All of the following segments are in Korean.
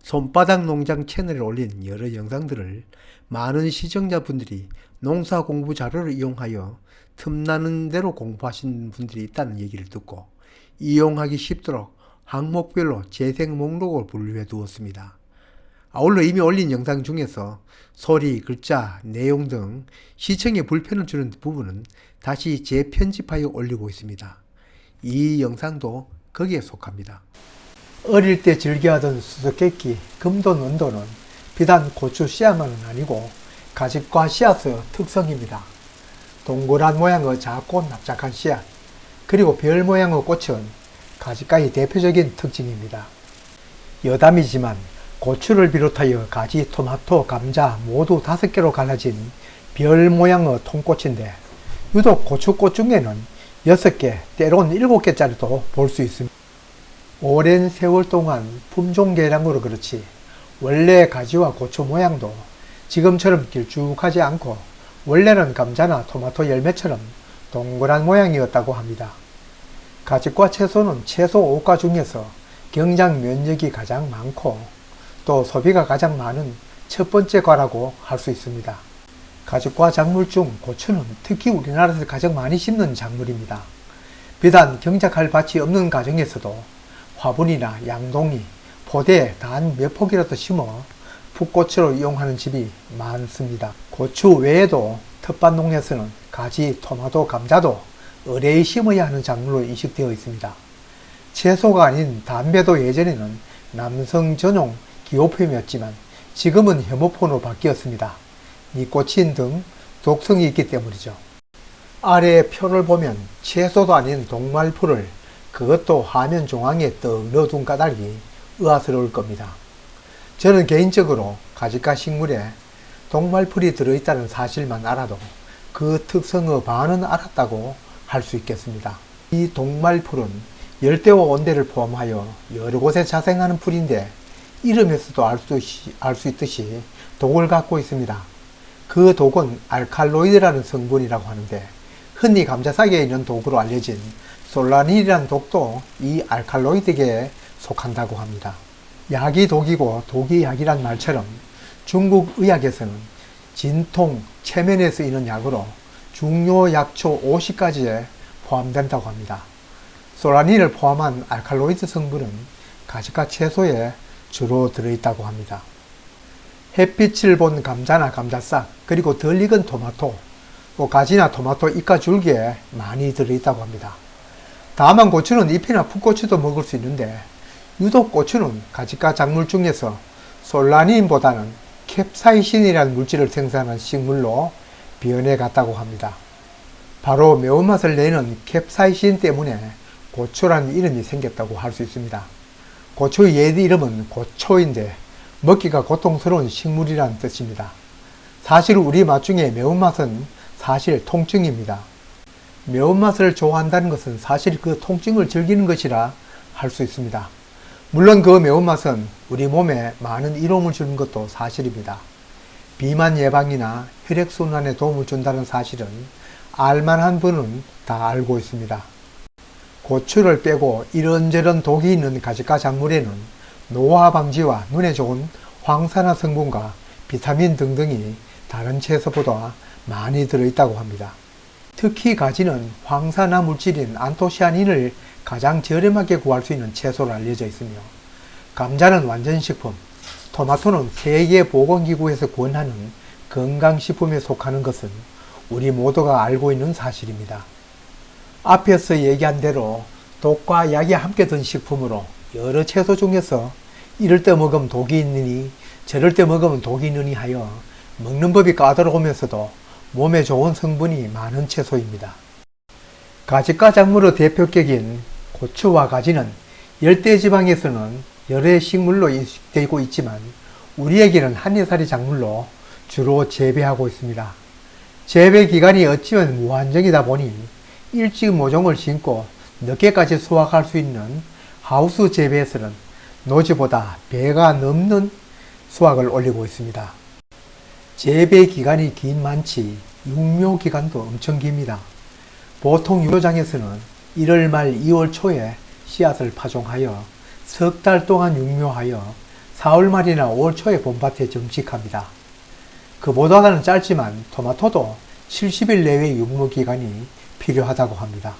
손바닥 농장 채널에 올린 여러 영상들을 많은 시청자분들이 농사 공부 자료를 이용하여 틈나는 대로 공부하신 분들이 있다는 얘기를 듣고 이용하기 쉽도록 항목별로 재생 목록을 분류해 두었습니다. 아울러 이미 올린 영상 중에서 소리, 글자, 내용 등 시청에 불편을 주는 부분은 다시 재편집하여 올리고 있습니다. 이 영상도 거기에 속합니다. 어릴 때 즐겨하던 수수께끼, 금돈, 은돈은 비단 고추 씨앗만은 아니고 가집과 씨앗의 특성입니다. 동그란 모양의 작고 납작한 씨앗, 그리고 별 모양의 꽃은 가지가의 대표적인 특징입니다. 여담이지만 고추를 비롯하여 가지, 토마토, 감자 모두 5개로 갈라진 별 모양의 통꽃인데 유독 고추꽃 중에는 6개, 때론 7개짜리도 볼 수 있습니다. 오랜 세월 동안 품종 개량으로 그렇지 원래 가지와 고추 모양도 지금처럼 길쭉하지 않고 원래는 감자나 토마토 열매처럼 동그란 모양이었다고 합니다. 가지과 채소는 채소 5과 중에서 경장 면적이 가장 많고 또 소비가 가장 많은 첫 번째 과라고 할 수 있습니다. 가지과 작물 중 고추는 특히 우리나라에서 가장 많이 심는 작물입니다. 비단 경작할 밭이 없는 가정에서도 화분이나 양동이, 포대에 단 몇 폭이라도 심어 풋고추로 이용하는 집이 많습니다. 고추 외에도 텃밭농에서는 가지, 토마토, 감자도 의뢰이 심어야 하는 작물로 인식되어 있습니다. 채소가 아닌 담배도 예전에는 남성 전용 기호품이었지만 지금은 혐오폰으로 바뀌었습니다. 니코틴 등 독성이 있기 때문이죠. 아래 표를 보면 채소도 아닌 동말풀을 그것도 화면 중앙에 떡 넣어둔 까닭이 의아스러울 겁니다. 저는 개인적으로 가지과 식물에 동말풀이 들어있다는 사실만 알아도 그 특성의 반은 알았다고 할 수 있겠습니다. 이 동말풀은 열대와 온대를 포함하여 여러 곳에 자생하는 풀인데 이름에서도 알 수 있듯이 독을 갖고 있습니다. 그 독은 알칼로이드라는 성분이라고 하는데 흔히 감자싹에 있는 독으로 알려진 솔라닌이라는 독도 이 알칼로이드계에 속한다고 합니다. 약이 독이고 독이 약이란 말처럼 중국 의학에서는 진통, 체면에 쓰이는 약으로 중요 약초 50가지에 포함된다고 합니다. 솔라닌을 포함한 알칼로이드 성분은 가지과 채소에 주로 들어있다고 합니다. 햇빛을 본 감자나 감자싹, 그리고 덜 익은 토마토, 또 가지나 토마토 잎과 줄기에 많이 들어있다고 합니다. 다만 고추는 잎이나 풋고추도 먹을 수 있는데 유독 고추는 가지과 작물 중에서 솔라닌보다는 캡사이신이라는 물질을 생산하는 식물로 변해 갔다고 합니다. 바로 매운맛을 내는 캡사이신 때문에 고초라는 이름이 생겼다고 할 수 있습니다. 고초의 옛 이름은 고초인데 먹기가 고통스러운 식물이라는 뜻입니다. 사실 우리 맛 중에 매운맛은 사실 통증입니다. 매운맛을 좋아한다는 것은 사실 그 통증을 즐기는 것이라 할 수 있습니다. 물론 그 매운맛은 우리 몸에 많은 이로움을 주는 것도 사실입니다. 비만 예방이나 혈액순환에 도움을 준다는 사실은 알만한 분은 다 알고 있습니다. 고추를 빼고 이런저런 독이 있는 가지과 작물에는 노화 방지와 눈에 좋은 황산화 성분과 비타민 등등이 다른 채소보다 많이 들어있다고 합니다. 특히 가지는 황산화 물질인 안토시아닌을 가장 저렴하게 구할 수 있는 채소로 알려져 있으며 감자는 완전식품, 토마토는 세계보건기구에서 권하는 건강식품에 속하는 것은 우리 모두가 알고 있는 사실입니다. 앞에서 얘기한 대로 독과 약이 함께 든 식품으로 여러 채소 중에서 이럴 때 먹으면 독이 있느니 저럴 때 먹으면 독이 있느니 하여 먹는 법이 까다로우면서도 몸에 좋은 성분이 많은 채소입니다. 가지과 작물의 대표격인 고추와 가지는 열대지방에서는 여러 식물로 인식되고 있지만 우리에게는 한해살이 작물로 주로 재배하고 있습니다. 재배 기간이 어찌면 무한정이다 보니 일찍 모종을 심고 늦게까지 수확할 수 있는 하우스 재배에서는 노지보다 배가 넘는 수확을 올리고 있습니다. 재배 기간이 긴 많지 육묘 기간도 엄청 깁니다. 보통 육묘장에서는 1월 말 2월 초에 씨앗을 파종하여 석 달 동안 육묘하여 4월 말이나 5월 초에 봄밭에 정식합니다. 그보다는 짧지만 토마토도 70일 내외 육묘기간이 필요하다고 합니다.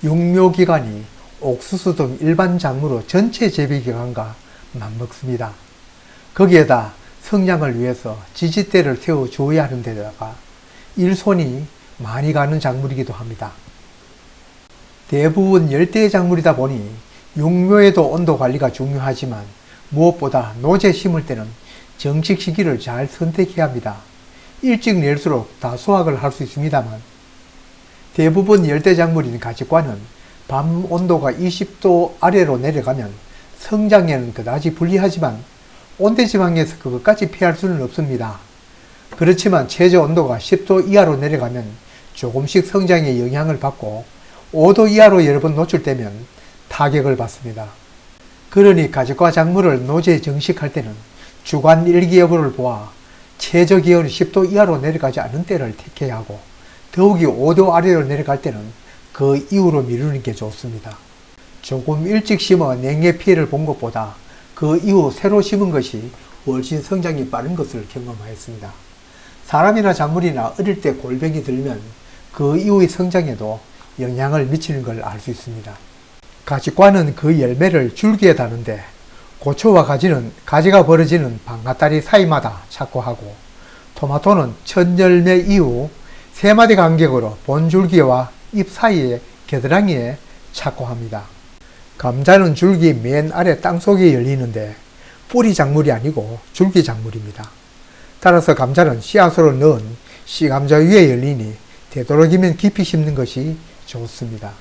육묘기간이 옥수수 등 일반 작물의 전체 재배기간과 맞먹습니다. 거기에다 성장을 위해서 지지대를 세워 주어야 하는 데다가 일손이 많이 가는 작물이기도 합니다. 대부분 열대 작물이다 보니 육묘에도 온도 관리가 중요하지만 무엇보다 노제 심을 때는 정식 시기를 잘 선택해야 합니다. 일찍 낼수록 다 수확을 할 수 있습니다만 대부분 열대 작물인 가지과는 밤 온도가 20도 아래로 내려가면 성장에는 그다지 불리하지만 온대지방에서 그것까지 피할 수는 없습니다. 그렇지만 최저 온도가 10도 이하로 내려가면 조금씩 성장에 영향을 받고 5도 이하로 여러 번 노출되면 타격을 받습니다. 그러니 가지과 작물을 노제에 정식할 때는 주간 일기 여부를 보아 최저 기온이 10도 이하로 내려가지 않은 때를 택해야 하고 더욱이 5도 아래로 내려갈 때는 그 이후로 미루는 게 좋습니다. 조금 일찍 심어 냉해 피해를 본 것보다 그 이후 새로 심은 것이 훨씬 성장이 빠른 것을 경험하였습니다. 사람이나 작물이나 어릴 때 골병이 들면 그 이후의 성장에도 영향을 미치는 걸 알 수 있습니다. 가지과는 그 열매를 줄기에 다는데 고초와 가지는 가지가 벌어지는 방앗다리 사이마다 착고하고 토마토는 첫 열매 이후 3마디 간격으로 본줄기와 잎 사이에 겨드랑이에 착고합니다. 감자는 줄기 맨 아래 땅속에 열리는데 뿌리 작물이 아니고 줄기 작물입니다. 따라서 감자는 씨앗으로 넣은 씨감자 위에 열리니 되도록이면 깊이 심는 것이 좋습니다.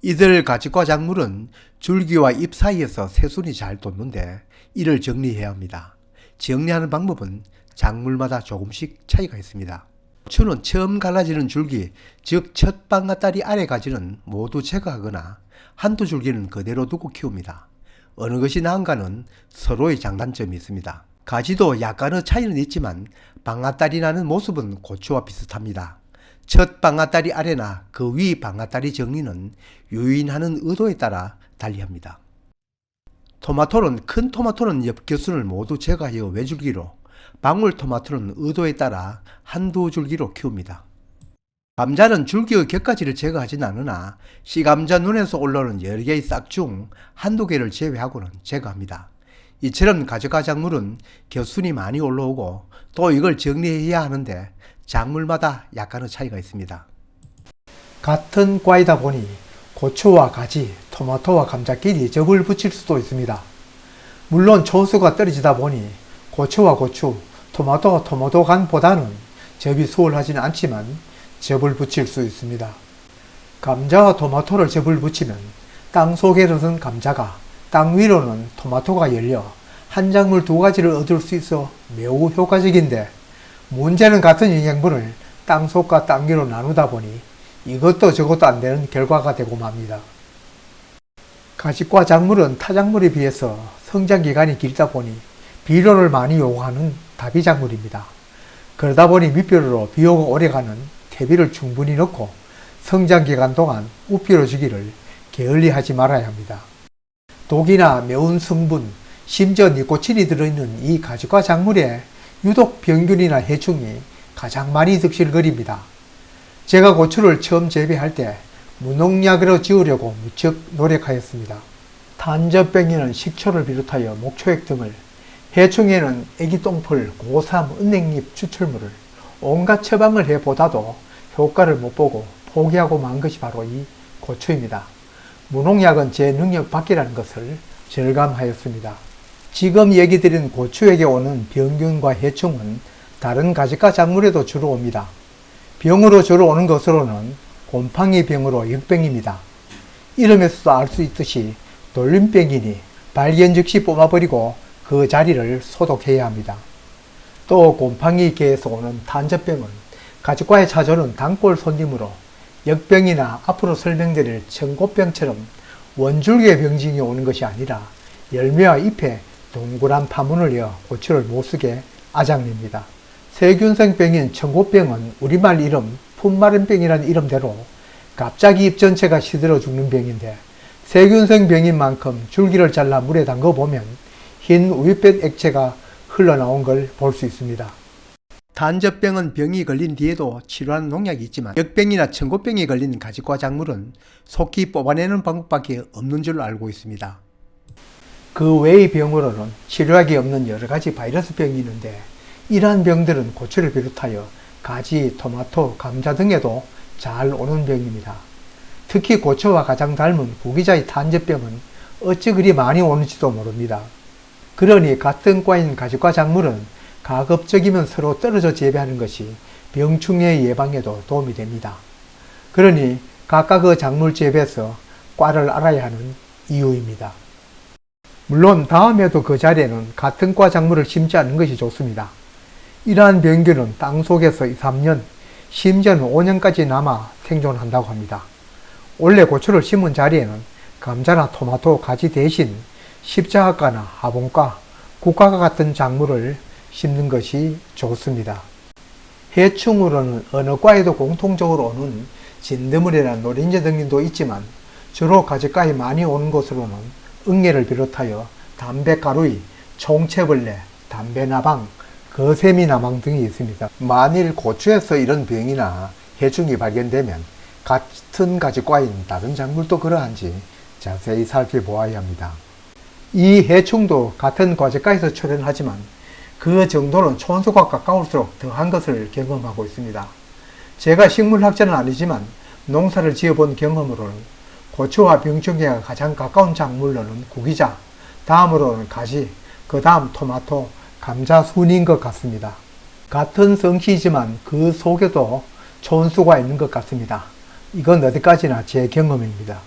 이들 가지과 작물은 줄기와 잎 사이에서 새순이 잘 돋는데 이를 정리해야 합니다. 정리하는 방법은 작물마다 조금씩 차이가 있습니다. 고추는 처음 갈라지는 줄기, 즉 첫 방앗다리 아래 가지는 모두 제거하거나 한두 줄기는 그대로 두고 키웁니다. 어느 것이 나은가는 서로의 장단점이 있습니다. 가지도 약간의 차이는 있지만 방앗다리 나는 모습은 고추와 비슷합니다. 첫 방앗다리 아래나 그 위 방앗다리 정리는 유인하는 의도에 따라 달리합니다. 토마토는 큰 토마토는 엽겨순을 모두 제거하여 외줄기로, 방울토마토는 의도에 따라 한두 줄기로 키웁니다. 감자는 줄기의 곁가지를 제거하진 않으나 씨감자 눈에서 올라오는 여러 개의 싹 중 한두 개를 제외하고는 제거합니다. 이처럼 가지과 작물은 곁순이 많이 올라오고 또 이걸 정리해야 하는데 작물마다 약간의 차이가 있습니다. 같은 과이다 보니 고추와 가지, 토마토와 감자끼리 접을 붙일 수도 있습니다. 물론 초수가 떨어지다 보니 고추와 고추, 토마토와 토마토 간보다는 접이 수월하지는 않지만 접을 붙일 수 있습니다. 감자와 토마토를 접을 붙이면 땅 속에서는 감자가, 땅 위로는 토마토가 열려 한 작물 두 가지를 얻을 수 있어 매우 효과적인데 문제는 같은 영양분을 땅 속과 땅 위로 나누다 보니 이것도 저것도 안 되는 결과가 되고 맙니다. 가지과 작물은 타작물에 비해서 성장기간이 길다 보니 비료를 많이 요구하는 다비작물입니다. 그러다 보니 밑비료로 비료가 오래가는 퇴비를 충분히 넣고 성장기간 동안 우비료 주기를 게을리하지 말아야 합니다. 독이나 매운 성분, 심지어 니코틴이 들어있는 이 가지과 작물에 유독 병균이나 해충이 가장 많이 득실거립니다. 제가 고추를 처음 재배할 때 무농약으로 지으려고 무척 노력하였습니다. 탄저병에는 식초를 비롯하여 목초액 등을, 해충에는 애기똥풀, 고삼, 은행잎 추출물을 온갖 처방을 해보다도 효과를 못 보고 포기하고 만 것이 바로 이 고추입니다. 무농약은 제 능력 밖이라는 것을 절감하였습니다. 지금 얘기 드린 고추에게 오는 병균과 해충은 다른 가지과 작물에도 주로 옵니다. 병으로 주로 오는 것으로는 곰팡이 병으로 역병입니다. 이름에서도 알 수 있듯이 돌림병이니 발견 즉시 뽑아버리고 그 자리를 소독해야 합니다. 또 곰팡이계에서 오는 탄저병은 가지과에 찾아오는 단골 손님으로 역병이나 앞으로 설명드릴 청고병처럼 원줄기의 병증이 오는 것이 아니라 열매와 잎에 동그란 파문을 이어 고추를 못쓰게 아작냅니다. 세균성병인 청고병은 우리말 이름 품마른병이라는 이름대로 갑자기 잎 전체가 시들어 죽는 병인데 세균성 병인 만큼 줄기를 잘라 물에 담궈 보면 흰 우유빛 액체가 흘러나온 걸 볼 수 있습니다. 단접병은 병이 걸린 뒤에도 치료하는 농약이 있지만 역병이나 청고병에 걸린 가지과 작물은 속히 뽑아내는 방법밖에 없는 줄로 알고 있습니다. 그 외의 병으로는 치료약이 없는 여러 가지 바이러스 병이 있는데 이러한 병들은 고추를 비롯하여 가지, 토마토, 감자 등에도 잘 오는 병입니다. 특히 고추와 가장 닮은 구기자의 탄저병은 어찌 그리 많이 오는지도 모릅니다. 그러니 같은 과인 가지과 작물은 가급적이면 서로 떨어져 재배하는 것이 병충해 예방에도 도움이 됩니다. 그러니 각각의 작물 재배에서 과를 알아야 하는 이유입니다. 물론 다음에도 그 자리에는 같은 과 작물을 심지 않는 것이 좋습니다. 이러한 병균은 땅 속에서 2, 3년, 심지어는 5년까지 남아 생존한다고 합니다. 원래 고추를 심은 자리에는 감자나 토마토, 가지 대신 십자학과나 화분과 국화과 같은 작물을 심는 것이 좋습니다. 해충으로는 어느 과에도 공통적으로 오는 진드물이나 노린재 등도 있지만 주로 가지과에 많이 오는 곳으로는 응애를 비롯하여 담배가루이, 총채벌레, 담배나방, 거세미나방 등이 있습니다. 만일 고추에서 이런 병이나 해충이 발견되면 같은 가지과인 다른 작물도 그러한지 자세히 살펴보아야 합니다. 이 해충도 같은 과지과에서 출현하지만 그 정도는 촌수가 가까울수록 더한 것을 경험하고 있습니다. 제가 식물학자는 아니지만 농사를 지어본 경험으로는 고추와 병충해가 가장 가까운 작물로는 구기자, 다음으로는 가지, 그 다음 토마토, 감자 순인 것 같습니다. 같은 성씨지만 그 속에도 촌수가 있는 것 같습니다. 이건 어디까지나 제 경험입니다.